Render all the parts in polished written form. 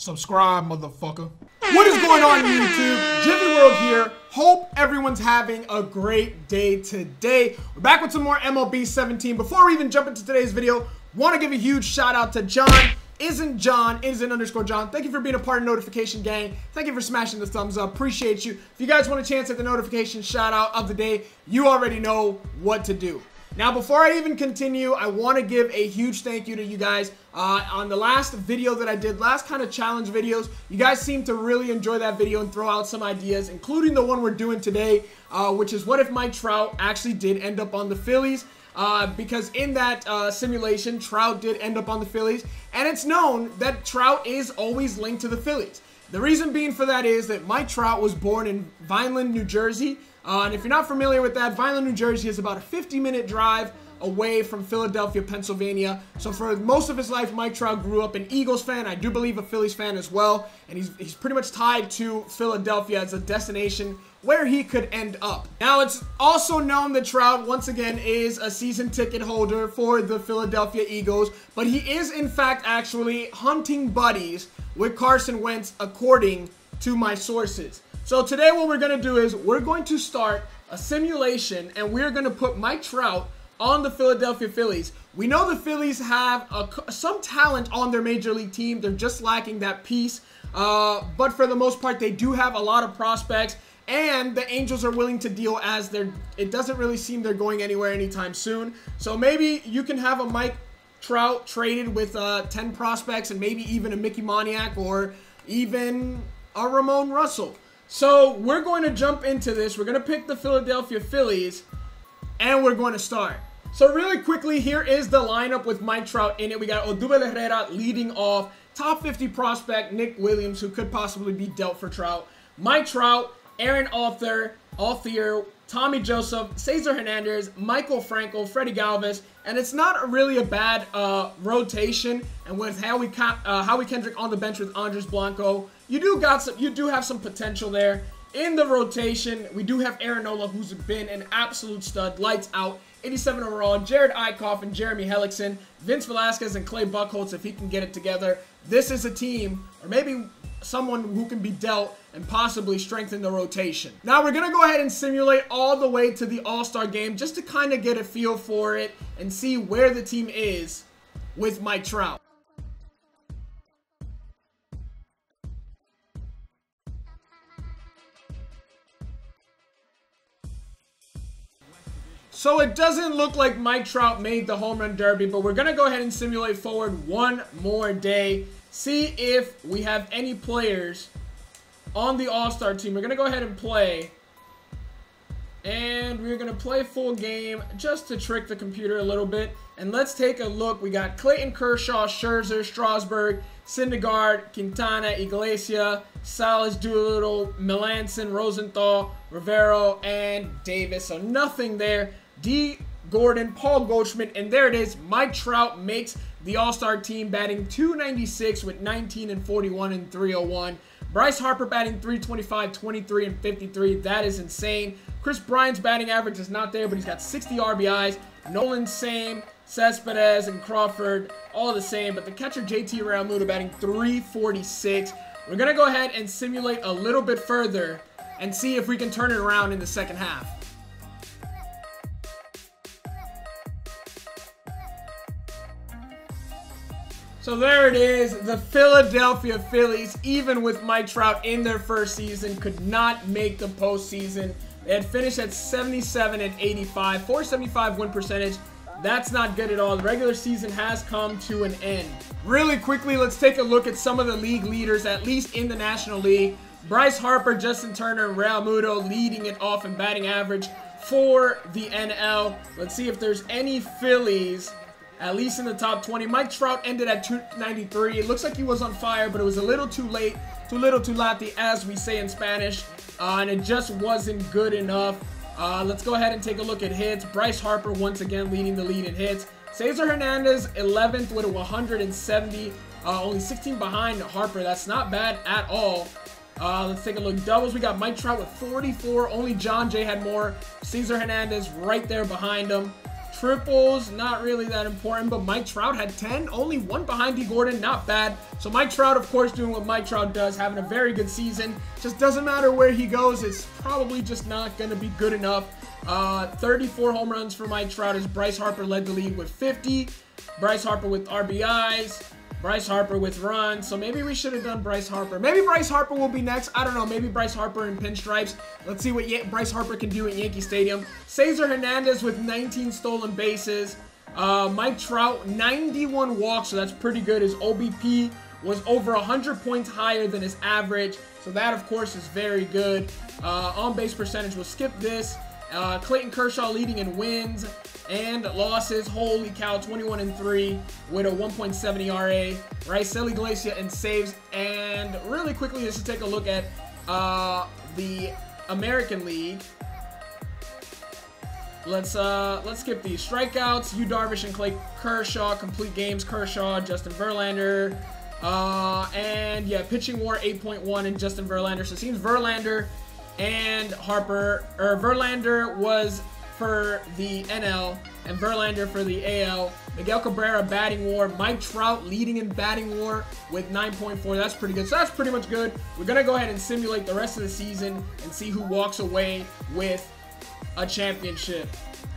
Subscribe, motherfucker. What is going on YouTube? Gyvi World here. Hope everyone's having a great day today. We're back with some more MLB 17. Before we even jump into today's video, want to give a huge shout out to John. Isn't _ John. Thank you for being a part of Notification Gang. Thank you for smashing the thumbs up. Appreciate you. If you guys want a chance at the notification shout out of the day, you already know what to do. Now, before I even continue, I want to give a huge thank you to you guys. On the last video that I did, last kind of challenge videos, you guys seemed to really enjoy that video and throw out some ideas, including the one we're doing today, which is what if Mike Trout actually did end up on the Phillies? Because in that simulation, Trout did end up on the Phillies, and it's known that Trout is always linked to the Phillies. The reason being for that is that Mike Trout was born in Vineland, New Jersey. And if you're not familiar with that, Vineland, New Jersey is about a 50-minute drive away from Philadelphia, Pennsylvania. So for most of his life, Mike Trout grew up an Eagles fan. I do believe a Phillies fan as well. And he's pretty much tied to Philadelphia as a destination where he could end up. Now, it's also known that Trout, once again, is a season ticket holder for the Philadelphia Eagles. But he is, in fact, actually hunting buddies with Carson Wentz, according to my sources. So today what we're going to do is we're going to start a simulation and we're going to put Mike Trout on the Philadelphia Phillies. We know the Phillies have some talent on their major league team. They're just lacking that piece. But for the most part, they do have a lot of prospects. And the Angels are willing to deal as it doesn't really seem they're going anywhere anytime soon. So maybe you can have a Mike Trout traded with 10 prospects and maybe even a Mickey Moniak or even a Ramon Russell. So we're going to jump into this. We're going to pick the Philadelphia Phillies, and we're going to start. So really quickly, here is the lineup with Mike Trout in it. We got Odubel Herrera leading off. Top 50 prospect, Nick Williams, who could possibly be dealt for Trout. Mike Trout, Aaron Althier, Tommy Joseph, Cesar Hernandez, Michael Franco, Freddie Galvis, and it's not really a bad rotation. And with Howie Kendrick on the bench with Andres Blanco, you do have some potential there in the rotation. We do have Aaron Nola, who's been an absolute stud, lights out, 87 overall. Jared Eichhoff and Jeremy Hellickson, Vince Velasquez and Clay Buchholz, if he can get it together. This is a team, or maybe someone who can be dealt and possibly strengthen the rotation. Now we're going to go ahead and simulate all the way to the All-Star Game just to kind of get a feel for it and see where the team is with Mike Trout. So it doesn't look like Mike Trout made the home run derby, but we're going to go ahead and simulate forward one more day. See if we have any players on the All-Star team. We're going to go ahead and play. And we're going to play full game just to trick the computer a little bit. And let's take a look. We got Clayton Kershaw, Scherzer, Strasburg, Syndergaard, Quintana, Iglesias, Salas, Doolittle, Melanson, Rosenthal, Rivero, and Davis. So nothing there. D. Gordon, Paul Goldschmidt, and there it is. Mike Trout makes the All-Star team, batting .296 with 19 and 41 and 301. Bryce Harper batting .325, 23 and 53. That is insane. Chris Bryant's batting average is not there, but he's got 60 RBIs. Nolan same. Cespedes and Crawford all the same, but the catcher JT Realmuto batting .346. We're going to go ahead and simulate a little bit further and see if we can turn it around in the second half. So there it is. The Philadelphia Phillies, even with Mike Trout in their first season, could not make the postseason. They had finished at 77 and 85, 475 win percentage. That's not good at all. The regular season has come to an end. Really quickly, let's take a look at some of the league leaders, at least in the National League. Bryce Harper, Justin Turner, and Realmuto leading it off in batting average for the NL. Let's see if there's any Phillies at least in the top 20. Mike Trout ended at .293. It looks like he was on fire, but it was a little too late, too little too late, as we say in Spanish, and it just wasn't good enough. Let's go ahead and take a look at hits. Bryce Harper once again leading the lead in hits. Cesar Hernandez 11th with a 170, only 16 behind Harper. That's not bad at all. Let's take a look. Doubles, we got Mike Trout with 44. Only John Jay had more. Cesar Hernandez right there behind him. Triples, not really that important, but Mike Trout had 10, only one behind D. Gordon, not bad. So Mike Trout, of course, doing what Mike Trout does, having a very good season. Just doesn't matter where he goes, it's probably just not going to be good enough. 34 home runs for Mike Trout as Bryce Harper led the league with 50. Bryce Harper with RBIs. Bryce Harper with runs. So maybe we should have done Bryce Harper. Maybe Bryce Harper will be next. I don't know. Maybe Bryce Harper in pinstripes. Let's see what Bryce Harper can do at Yankee Stadium. Cesar Hernandez with 19 stolen bases. Mike Trout, 91 walks. So that's pretty good. His OBP was over 100 points higher than his average. So that, of course, is very good. On-base percentage, we'll skip this. Clayton Kershaw leading in wins and losses. Holy cow, 21-3 with a 1.7 ERA. Raisel Iglesias in saves. And really quickly, let's just take a look at the American League. Let's skip these strikeouts. Yu Darvish and Clay Kershaw, complete games. Kershaw, Justin Verlander. And yeah, pitching WAR 8.1 and Justin Verlander. So it seems Verlander and Harper, or Verlander was for the NL and Verlander for the AL. Miguel Cabrera batting WAR. Mike Trout leading in batting WAR with 9.4. That's pretty good. So that's pretty much good. We're going to go ahead and simulate the rest of the season and see who walks away with a championship,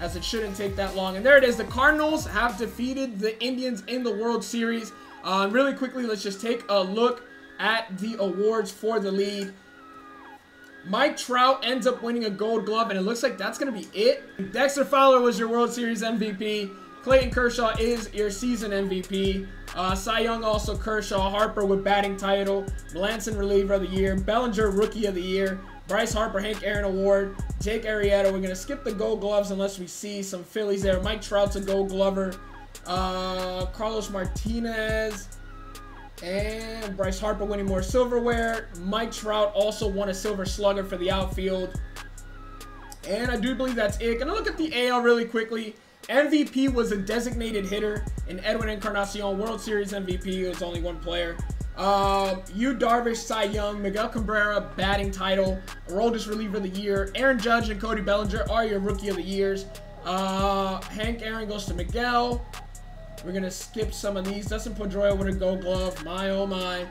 as it shouldn't take that long. And there it is. The Cardinals have defeated the Indians in the World Series. Really quickly, let's just take a look at the awards for the league. Mike Trout ends up winning a Gold Glove, and it looks like that's going to be it. Dexter Fowler was your World Series MVP. Clayton Kershaw is your season MVP. Cy Young also Kershaw. Harper with batting title. Melanson reliever of the year. Bellinger rookie of the year. Bryce Harper, Hank Aaron award. Jake Arrieta. We're going to skip the Gold Gloves unless we see some Phillies there. Mike Trout's a Gold Glover. Carlos Martinez. And Bryce Harper winning more silverware. Mike Trout also won a Silver Slugger for the outfield. And I do believe that's it. Gonna look at the AL really quickly. MVP was a designated hitter in Edwin Encarnacion. World Series MVP. It was only one player. Yu Darvish, Cy Young, Miguel Cabrera, batting title. Aroldis reliever of the year. Aaron Judge and Cody Bellinger are your rookie of the years. Hank Aaron goes to Miguel. We're going to skip some of these. Dustin Pedroia with a Gold Glove. My, oh my.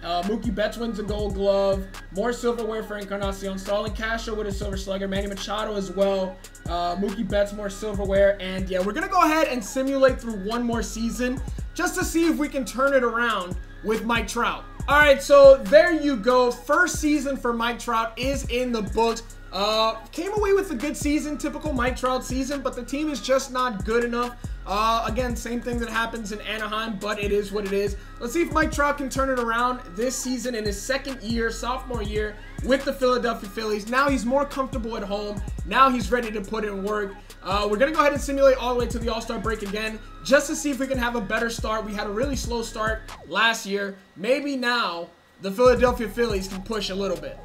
Mookie Betts wins a Gold Glove. More silverware for Encarnacion. Starlin Castro with a Silver Slugger. Manny Machado as well. Mookie Betts, more silverware. And yeah, we're going to go ahead and simulate through one more season just to see if we can turn it around with Mike Trout. All right, so there you go. First season for Mike Trout is in the books. Came away with a good season, typical Mike Trout season, but the team is just not good enough. Again, same thing that happens in Anaheim, but it is what it is. Let's see if Mike Trout can turn it around this season in his second year, sophomore year, with the Philadelphia Phillies. Now he's more comfortable at home. Now he's ready to put in work. We're going to go ahead and simulate all the way to the All-Star break again, just to see if we can have a better start. We had a really slow start last year. Maybe now the Philadelphia Phillies can push a little bit.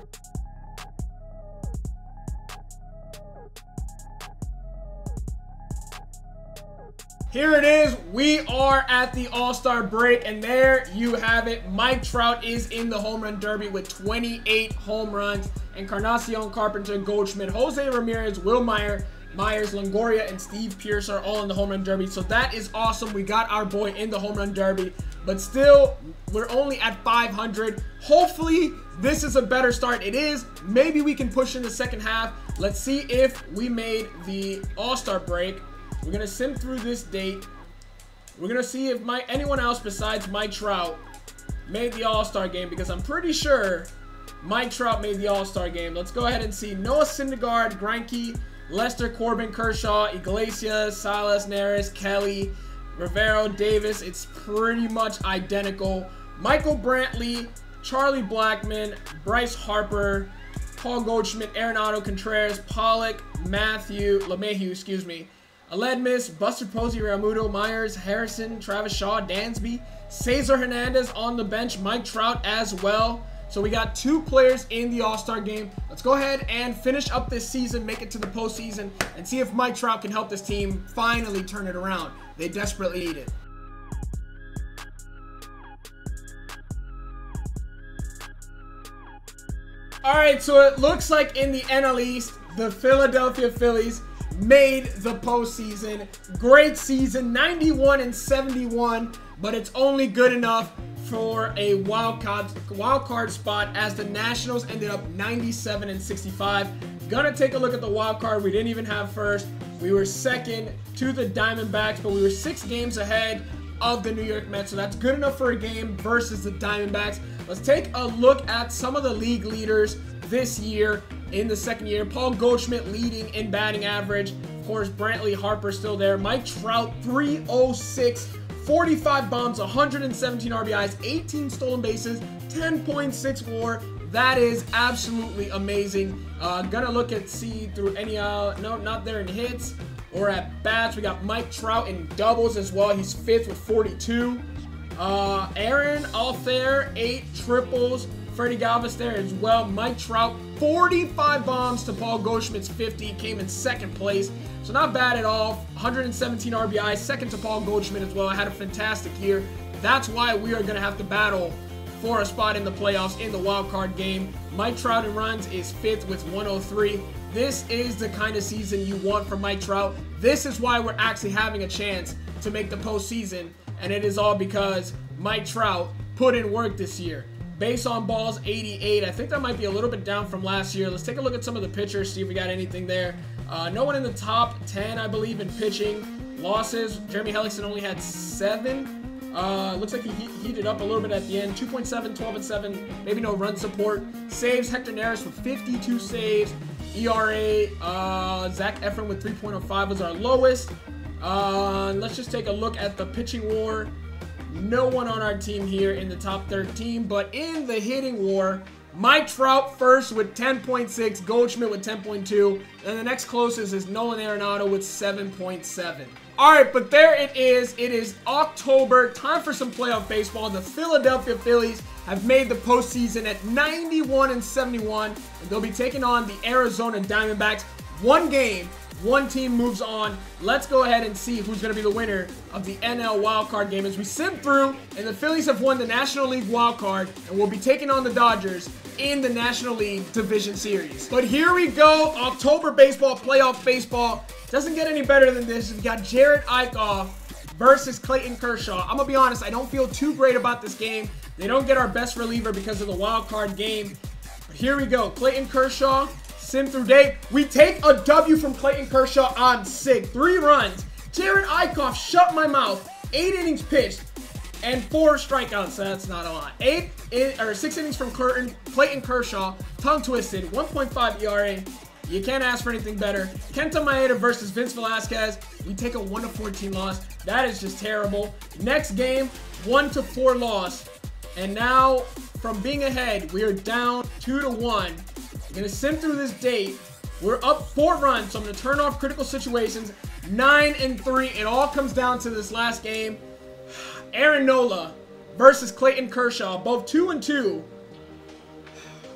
Here it is. We are at the All-Star break, and there you have it. Mike Trout is in the home run derby with 28 home runs. Encarnacion, Carpenter, Goldschmidt, Jose Ramirez, Will Myers, Longoria, and Steve Pearce are all in the home run derby. So that is awesome. We got our boy in the home run derby, but still, we're only at 500. Hopefully, this is a better start. It is. Maybe we can push in the second half. Let's see if we made the All-Star break. We're going to sim through this date. We're going to see if anyone else besides Mike Trout made the All-Star game, because I'm pretty sure Mike Trout made the All-Star game. Let's go ahead and see. Noah Syndergaard, Greinke, Lester, Corbin, Kershaw, Iglesias, Salas, Neris, Kelly, Rivero, Davis. It's pretty much identical. Michael Brantley, Charlie Blackmon, Bryce Harper, Paul Goldschmidt, Arenado, Contreras, Pollock, LeMahieu, excuse me. Aledmus, Buster Posey, Realmuto, Myers, Harrison, Travis Shaw, Dansby, Cesar Hernandez on the bench, Mike Trout as well. So we got 2 players in the All-Star game. Let's go ahead and finish up this season, make it to the postseason, and see if Mike Trout can help this team finally turn it around. They desperately need it. All right, so it looks like in the NL East, the Philadelphia Phillies made the postseason. Great season, 91 and 71, but it's only good enough for a wild card spot as the Nationals ended up 97 and 65. Gonna take a look at the wild card. We didn't even have first. We were second to the Diamondbacks, but we were 6 games ahead of the New York Mets, so that's good enough for a game versus the Diamondbacks. Let's take a look at some of the league leaders this year in the second year. Paul Goldschmidt leading in batting average. Of course, Brantley Harper still there. Mike Trout, 306, 45 bombs, 117 RBIs, 18 stolen bases, 10.6 WAR. That is absolutely amazing. Gonna look at see through any no, not there in hits or at bats. We got Mike Trout in doubles as well. He's 5th with 42. Aaron Althair, 8 triples. Freddie Galvis there as well. Mike Trout, 45 bombs to Paul Goldschmidt's 50. Came in 2nd place. So not bad at all. 117 RBI, 2nd to Paul Goldschmidt as well. Had a fantastic year. That's why we are going to have to battle for a spot in the playoffs in the wild card game. Mike Trout in runs is 5th with 103. This is the kind of season you want from Mike Trout. This is why we're actually having a chance to make the postseason, and it is all because Mike Trout put in work this year. Base on balls, 88. I think that might be a little bit down from last year. Let's take a look at some of the pitchers, see if we got anything there. No one in the top 10, I believe, in pitching. Losses, Jeremy Hellickson only had 7. Looks like he heated up a little bit at the end. 2.7, 12 and 7. Maybe no run support. Saves, Hector Neris with 52 saves. ERA, Zach Efron with 3.05 was our lowest. Let's just take a look at the pitching WAR. No one on our team here in the top 13, but in the hitting WAR, Mike Trout first with 10.6, Goldschmidt with 10.2, and the next closest is Nolan Arenado with 7.7. All right, but there it is. It is October. Time for some playoff baseball. The Philadelphia Phillies have made the postseason at 91 and 71, and they'll be taking on the Arizona Diamondbacks. One game, one team moves on. Let's go ahead and see who's going to be the winner of the NL wildcard game as we sim through, and the Phillies have won the National League wildcard, and we'll be taking on the Dodgers in the National League Division Series. But here we go, October baseball, playoff baseball. Doesn't get any better than this. We've got Jared Eichhoff versus Clayton Kershaw. I'm going to be honest, I don't feel too great about this game. They don't get our best reliever because of the wild card game. But here we go, Clayton Kershaw. Sim through day. We take a W from Clayton Kershaw. I'm sick. 3 runs. Jared Eichhoff, shut my mouth. 8 innings pitched and 4 strikeouts. That's not a lot. 6 innings from Clayton Kershaw. Tongue twisted. 1.5 ERA. You can't ask for anything better. Kenta Maeda versus Vince Velasquez. We take a 1-14 loss. That is just terrible. Next game, 1-4 loss. And now, from being ahead, we are down 2-1. I'm going to sim through this date. We're up 4 runs, so I'm going to turn off critical situations. 9-3. It all comes down to this last game. Aaron Nola versus Clayton Kershaw. Both 2-2.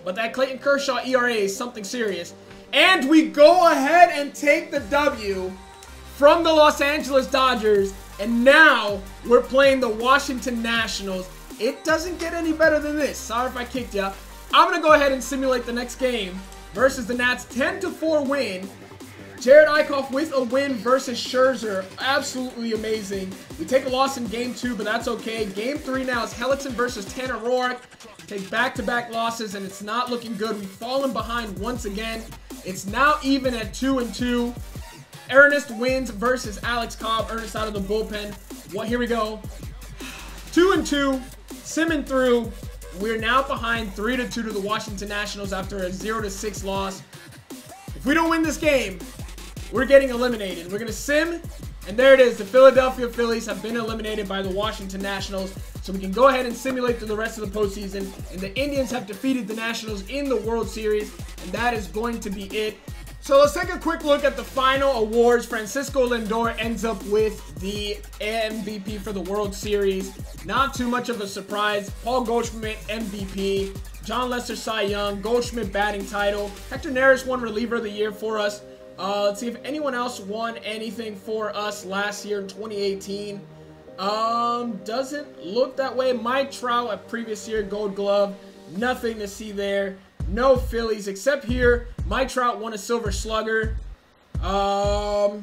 But that Clayton Kershaw ERA is something serious. And we go ahead and take the W from the Los Angeles Dodgers. And now we're playing the Washington Nationals. It doesn't get any better than this. Sorry if I kicked you. I'm going to go ahead and simulate the next game versus the Nats. 10-4 win. Jared Eichhoff with a win versus Scherzer. Absolutely amazing. We take a loss in game 2, but that's okay. Game 3 now is Hellickson versus Tanner Roark. Take back-to-back losses, and it's not looking good. We've fallen behind once again. It's now even at 2-2. Ernest wins versus Alex Cobb. Ernest out of the bullpen. Here we go. 2-2. Simming through. We're now behind 3-2 to the Washington Nationals after a 0-6 loss. If we don't win this game, we're getting eliminated. We're going to sim, and there it is. The Philadelphia Phillies have been eliminated by the Washington Nationals. So we can go ahead and simulate through the rest of the postseason. And the Indians have defeated the Nationals in the World Series, and that is going to be it. So let's take a quick look at the final awards. Francisco Lindor ends up with the MVP for the World Series. Not too much of a surprise. Paul Goldschmidt, MVP. John Lester, Cy Young. Goldschmidt, batting title. Hector Neris won reliever of the year for us. Let's see if anyone else won anything for us last year in 2018. Doesn't look that way. Mike Trout, a previous year Gold Glove. Nothing to see there. No Phillies, except here, Mike Trout won a Silver Slugger. And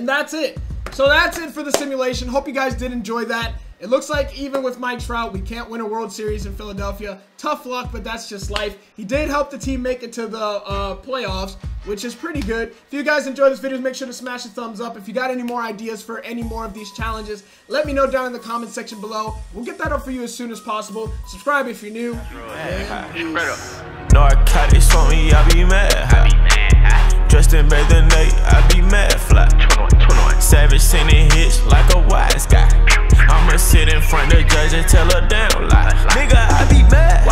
that's it. So that's it for the simulation. Hope you guys did enjoy that. It looks like even with Mike Trout, we can't win a World Series in Philadelphia. Tough luck, but that's just life. He did help the team make it to the playoffs, which is pretty good. If you guys enjoyed this video, make sure to smash a thumbs up. If you got any more ideas for any more of these challenges, let me know down in the comment section below. We'll get that up for you as soon as possible. Subscribe if you're new. Narcotics on me, I be mad. Dressed in bathing Nate, I be mad fly. Savage sending hits like a wise guy. I'ma sit in front of the judge and tell her down lie. Nigga, I be mad.